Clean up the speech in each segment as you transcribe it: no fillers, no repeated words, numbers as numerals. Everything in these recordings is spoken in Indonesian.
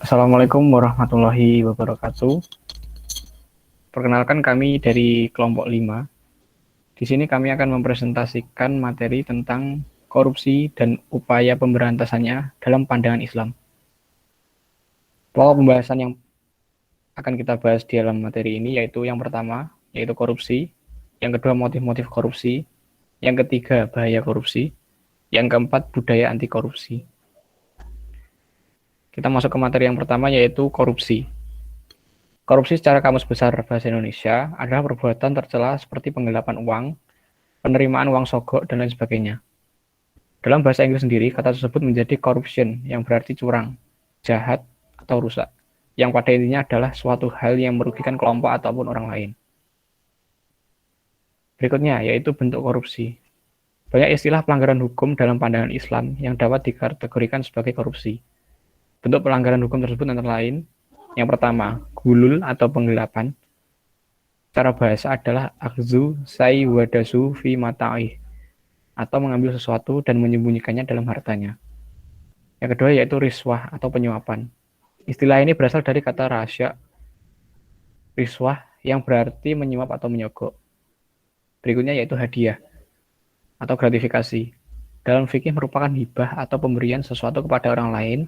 Assalamualaikum warahmatullahi wabarakatuh. Perkenalkan kami dari kelompok 5. Di sini kami akan mempresentasikan materi tentang korupsi dan upaya pemberantasannya dalam pandangan Islam. Pokok pembahasan yang akan kita bahas di dalam materi ini yaitu yang pertama, yaitu korupsi, yang kedua motif-motif korupsi, yang ketiga bahaya korupsi, yang keempat budaya anti korupsi. Kita masuk ke materi yang pertama yaitu korupsi. Korupsi secara kamus besar bahasa Indonesia adalah perbuatan tercela seperti penggelapan uang, penerimaan uang sogok, dan lain sebagainya. Dalam bahasa Inggris sendiri, kata tersebut menjadi corruption, yang berarti curang, jahat, atau rusak, yang pada intinya adalah suatu hal yang merugikan kelompok ataupun orang lain. Berikutnya, yaitu bentuk korupsi. Banyak istilah pelanggaran hukum dalam pandangan Islam yang dapat dikategorikan sebagai korupsi. Bentuk pelanggaran hukum tersebut antara lain, yang pertama, gulul atau penggelapan. Cara bahasa adalah akhzu sai wadasu fi mata'ih, atau mengambil sesuatu dan menyembunyikannya dalam hartanya. Yang kedua yaitu riswah atau penyuapan. Istilah ini berasal dari kata rasya, riswah, yang berarti menyuap atau menyogok. Berikutnya yaitu hadiah atau gratifikasi. Dalam fikih merupakan hibah atau pemberian sesuatu kepada orang lain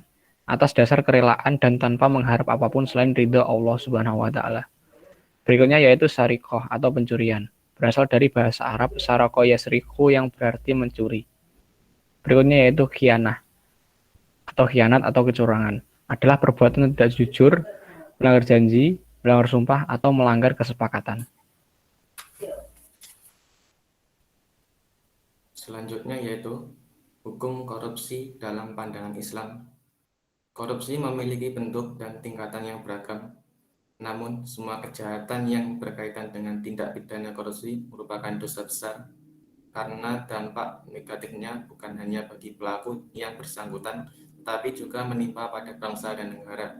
atas dasar kerelaan dan tanpa mengharap apapun selain ridha Allah Subhanahu wa taala. Berikutnya yaitu sarikoh atau pencurian. Berasal dari bahasa Arab sarako yasriku yang berarti mencuri. Berikutnya yaitu khianah atau khianat atau kecurangan. Adalah perbuatan tidak jujur, melanggar janji, melanggar sumpah, atau melanggar kesepakatan. Selanjutnya yaitu hukum korupsi dalam pandangan Islam. Korupsi memiliki bentuk dan tingkatan yang beragam. Namun, semua kejahatan yang berkaitan dengan tindak pidana korupsi merupakan dosa besar karena dampak negatifnya bukan hanya bagi pelaku yang bersangkutan, tapi juga menimpa pada bangsa dan negara.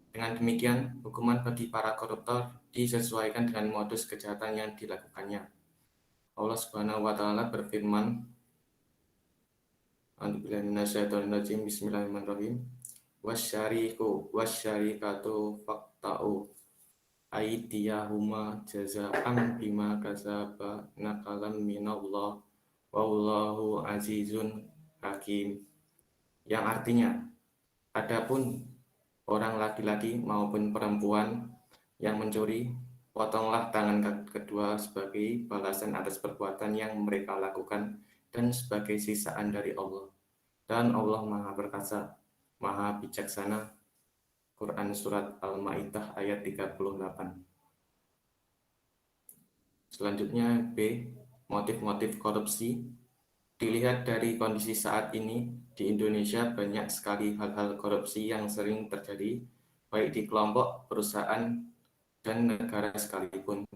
Dengan demikian, hukuman bagi para koruptor disesuaikan dengan modus kejahatan yang dilakukannya. Allah Subhanahu wa taala berfirman, Bismillahirrahmanirrahim. Wasyarikatu faqta'u aydiyahuma jazaa'an bima kasaba nakalam minallah wallahu azizun hakim. Yang artinya, adapun orang laki-laki maupun perempuan yang mencuri, potonglah tangan kedua sebagai balasan atas perbuatan yang mereka lakukan dan sebagai sisaan dari Allah. Dan Allah Maha Perkasa, Maha Bijaksana. Quran Surat Al-Ma'idah ayat 38. Selanjutnya B. Motif-motif korupsi. Dilihat dari kondisi saat ini, di Indonesia banyak sekali hal-hal korupsi yang sering terjadi, baik di kelompok, perusahaan, dan negara sekalipun.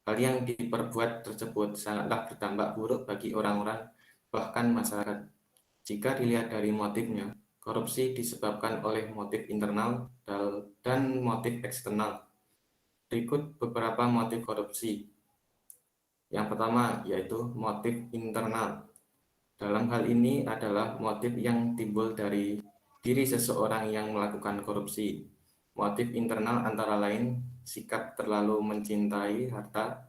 Hal yang diperbuat tersebut sangatlah berdampak buruk bagi orang-orang, bahkan masyarakat. Jika dilihat dari motifnya, korupsi disebabkan oleh motif internal dan motif eksternal. Berikut beberapa motif korupsi. Yang pertama yaitu motif internal. Dalam hal ini adalah motif yang timbul dari diri seseorang yang melakukan korupsi. Motif internal antara lain sikap terlalu mencintai harta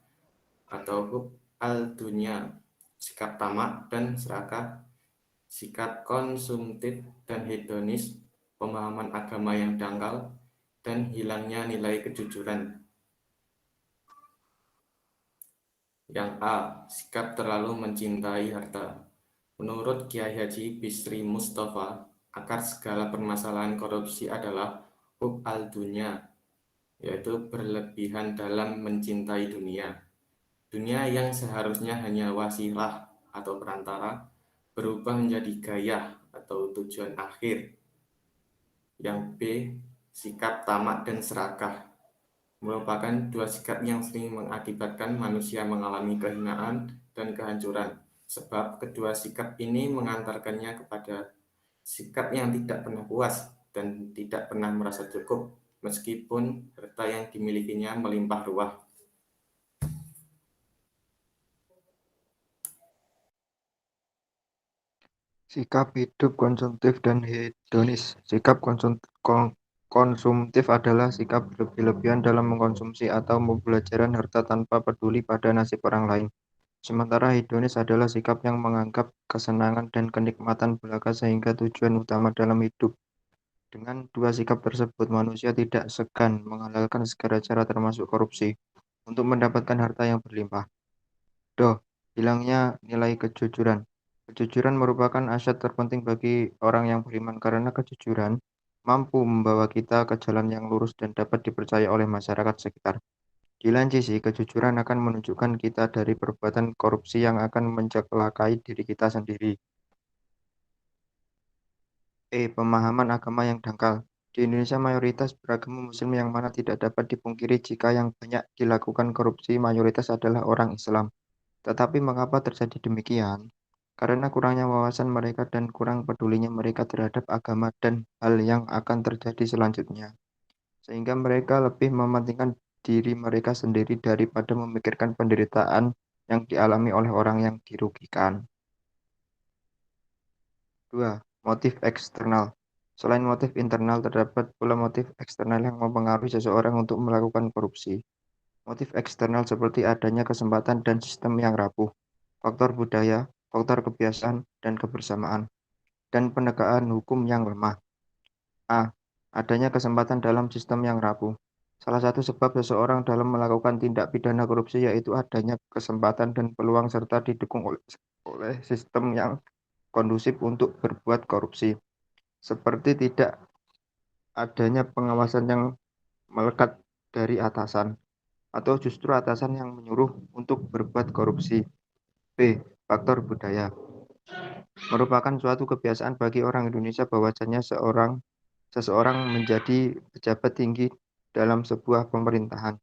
atau hub al-dunya, sikap tamak dan serakah, sikap konsumtif dan hedonis, pemahaman agama yang dangkal, dan hilangnya nilai kejujuran. Yang A. Sikap terlalu mencintai harta. Menurut Kiai Haji Bisri Mustafa, akar segala permasalahan korupsi adalah hub al-dunya, yaitu berlebihan dalam mencintai dunia. Dunia yang seharusnya hanya wasilah atau perantara, berubah menjadi gaya atau tujuan akhir. Yang B. Sikap tamak dan serakah. Merupakan dua sikap yang sering mengakibatkan manusia mengalami kehinaan dan kehancuran. Sebab kedua sikap ini mengantarkannya kepada sikap yang tidak pernah puas dan tidak pernah merasa cukup, meskipun harta yang dimilikinya melimpah ruah. Sikap hidup konsumtif dan hedonis. Sikap konsumtif adalah sikap berlebih-lebihan dalam mengkonsumsi atau pembelajaran harta tanpa peduli pada nasib orang lain. Sementara hedonis adalah sikap yang menganggap kesenangan dan kenikmatan belaka sehingga tujuan utama dalam hidup. Dengan dua sikap tersebut, manusia tidak segan menghalalkan segala cara termasuk korupsi untuk mendapatkan harta yang berlimpah. Hilangnya nilai kejujuran. Kejujuran merupakan aset terpenting bagi orang yang beriman karena kejujuran mampu membawa kita ke jalan yang lurus dan dapat dipercaya oleh masyarakat sekitar. Di lain sisi, kejujuran akan menunjukkan kita dari perbuatan korupsi yang akan mencelakai diri kita sendiri. Pemahaman agama yang dangkal. Di Indonesia mayoritas beragama Muslim yang mana tidak dapat dipungkiri jika yang banyak dilakukan korupsi mayoritas adalah orang Islam. Tetapi mengapa terjadi demikian? Karena kurangnya wawasan mereka dan kurang pedulinya mereka terhadap agama dan hal yang akan terjadi selanjutnya. Sehingga mereka lebih mementingkan diri mereka sendiri daripada memikirkan penderitaan yang dialami oleh orang yang dirugikan. 2. Motif eksternal. Selain motif internal, terdapat pula motif eksternal yang mempengaruhi seseorang untuk melakukan korupsi. Motif eksternal seperti adanya kesempatan dan sistem yang rapuh, faktor budaya, faktor kebiasaan, dan kebersamaan, dan penegakan hukum yang lemah. Adanya kesempatan dalam sistem yang rapuh. Salah satu sebab seseorang dalam melakukan tindak pidana korupsi yaitu adanya kesempatan dan peluang serta didukung oleh sistem yang kondusif untuk berbuat korupsi. Seperti tidak adanya pengawasan yang melekat dari atasan, atau justru atasan yang menyuruh untuk berbuat korupsi. Faktor budaya. Merupakan suatu kebiasaan bagi orang Indonesia bahwasanya seseorang menjadi pejabat tinggi dalam sebuah pemerintahan,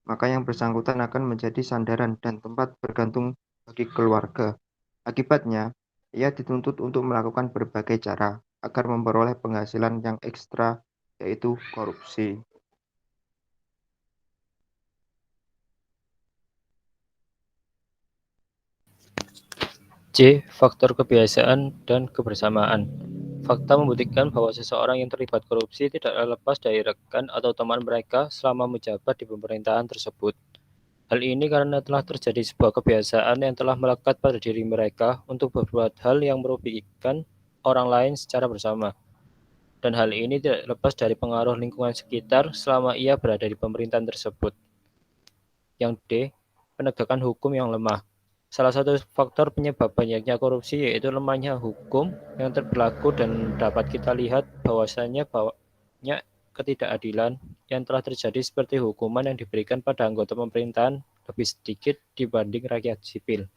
maka yang bersangkutan akan menjadi sandaran dan tempat bergantung bagi keluarga. Akibatnya, ia dituntut untuk melakukan berbagai cara agar memperoleh penghasilan yang ekstra, yaitu korupsi. C. Faktor kebiasaan dan kebersamaan. Fakta membuktikan bahwa seseorang yang terlibat korupsi tidak lepas dari rekan atau teman mereka selama menjabat di pemerintahan tersebut. Hal ini karena telah terjadi sebuah kebiasaan yang telah melekat pada diri mereka untuk berbuat hal yang merugikan orang lain secara bersama. Dan hal ini tidak lepas dari pengaruh lingkungan sekitar selama ia berada di pemerintahan tersebut. Yang D. Penegakan hukum yang lemah. Salah satu faktor penyebab banyaknya korupsi yaitu lemahnya hukum yang berlaku dan dapat kita lihat bahwasannya banyak ketidakadilan yang telah terjadi seperti hukuman yang diberikan pada anggota pemerintahan lebih sedikit dibanding rakyat sipil.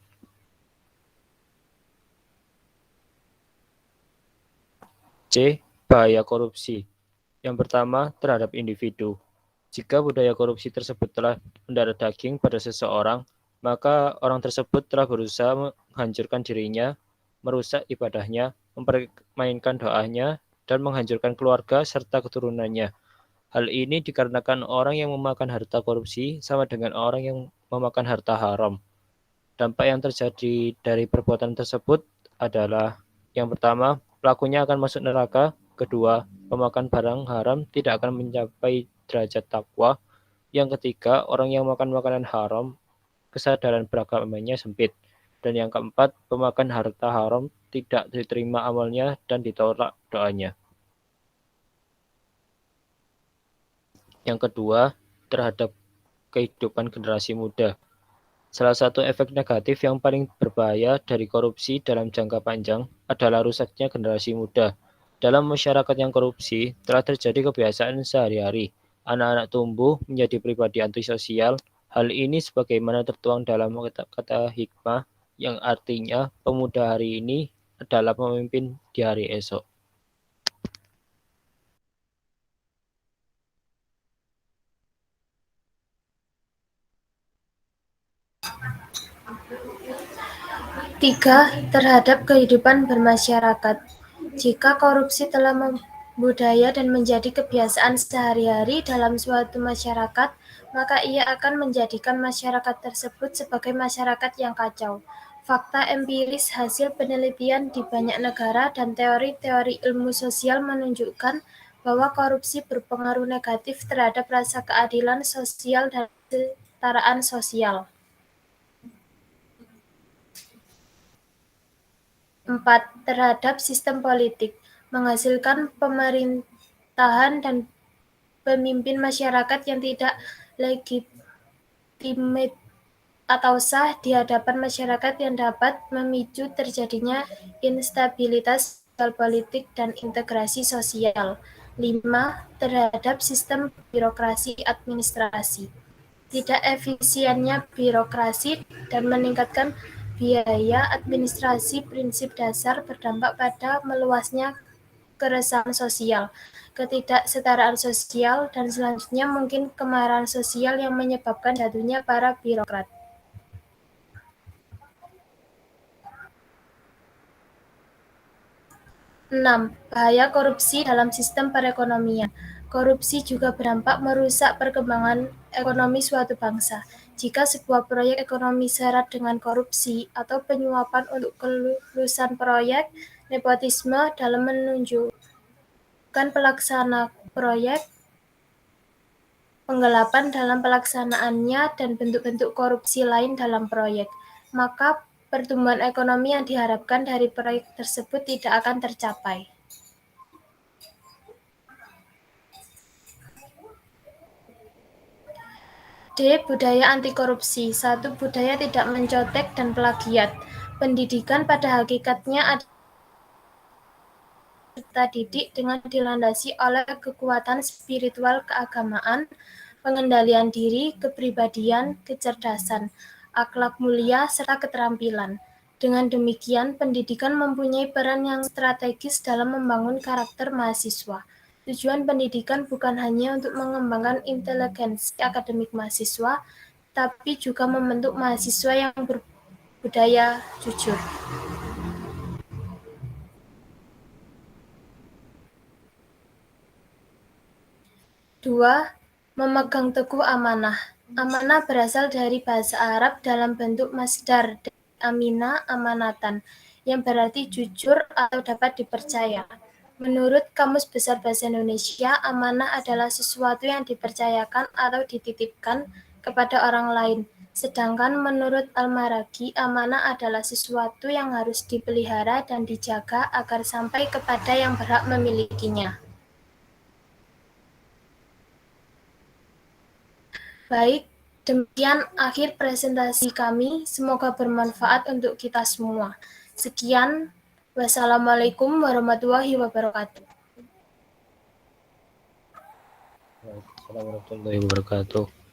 C. Bahaya korupsi. Yang pertama, terhadap individu. Jika budaya korupsi tersebut telah mendarah daging pada seseorang, maka orang tersebut telah berusaha menghancurkan dirinya, merusak ibadahnya, mempermainkan doanya, dan menghancurkan keluarga serta keturunannya. Hal ini dikarenakan orang yang memakan harta korupsi sama dengan orang yang memakan harta haram. Dampak yang terjadi dari perbuatan tersebut adalah yang pertama, pelakunya akan masuk neraka. Kedua, pemakan barang haram tidak akan mencapai derajat takwa. Yang ketiga, orang yang makan makanan haram, kesadaran beragamanya sempit. Dan yang keempat, pemakan harta haram tidak diterima amalnya dan ditolak doanya. Yang kedua, terhadap kehidupan generasi muda. Salah satu efek negatif yang paling berbahaya dari korupsi dalam jangka panjang adalah rusaknya generasi muda. Dalam masyarakat yang korupsi, telah terjadi kebiasaan sehari-hari. Anak-anak tumbuh menjadi pribadi antisosial. Hal ini sebagaimana tertuang dalam kata-kata hikmah yang artinya pemuda hari ini adalah pemimpin di hari esok. Tiga, terhadap kehidupan bermasyarakat. Jika korupsi telah membudaya dan menjadi kebiasaan sehari-hari dalam suatu masyarakat, maka ia akan menjadikan masyarakat tersebut sebagai masyarakat yang kacau. Fakta empiris hasil penelitian di banyak negara dan teori-teori ilmu sosial menunjukkan bahwa korupsi berpengaruh negatif terhadap rasa keadilan sosial dan kesetaraan sosial. 4. Terhadap sistem politik, menghasilkan pemerintahan dan pemimpin masyarakat yang tidak legitimate atau sah di hadapan masyarakat yang dapat memicu terjadinya instabilitas sosial politik dan integrasi sosial. 5. Terhadap sistem birokrasi administrasi, tidak efisiennya birokrasi dan meningkatkan biaya administrasi prinsip dasar berdampak pada meluasnya keresahan sosial, ketidaksetaraan sosial, dan selanjutnya mungkin kemarahan sosial yang menyebabkan jatuhnya para birokrat. Enam, bahaya korupsi dalam sistem perekonomian. Korupsi juga berdampak merusak perkembangan ekonomi suatu bangsa. Jika sebuah proyek ekonomi syarat dengan korupsi atau penyuapan untuk kelulusan proyek, nepotisme dalam menunjukkan pelaksana proyek, penggelapan dalam pelaksanaannya, dan bentuk-bentuk korupsi lain dalam proyek, maka pertumbuhan ekonomi yang diharapkan dari proyek tersebut tidak akan tercapai. D. Budaya anti korupsi. 1. Budaya tidak mencontek dan plagiat. Pendidikan pada hakikatnya adalah serta didik dengan dilandasi oleh kekuatan spiritual keagamaan, pengendalian diri, kepribadian, kecerdasan, akhlak mulia, serta keterampilan. Dengan demikian, pendidikan mempunyai peran yang strategis dalam membangun karakter mahasiswa. Tujuan pendidikan bukan hanya untuk mengembangkan inteligensi akademik mahasiswa, tapi juga membentuk mahasiswa yang berbudaya jujur. 2. Memegang teguh amanah. Amanah berasal dari bahasa Arab dalam bentuk masdar dari amina, amanatan, yang berarti jujur atau dapat dipercaya. Menurut Kamus Besar Bahasa Indonesia, amanah adalah sesuatu yang dipercayakan atau dititipkan kepada orang lain. Sedangkan menurut Al-Maraghi, amanah adalah sesuatu yang harus dipelihara dan dijaga agar sampai kepada yang berhak memilikinya. Baik, demikian akhir presentasi kami. Semoga bermanfaat untuk kita semua. Sekian, wassalamualaikum warahmatullahi wabarakatuh. Waalaikumsalam warahmatullahi wabarakatuh.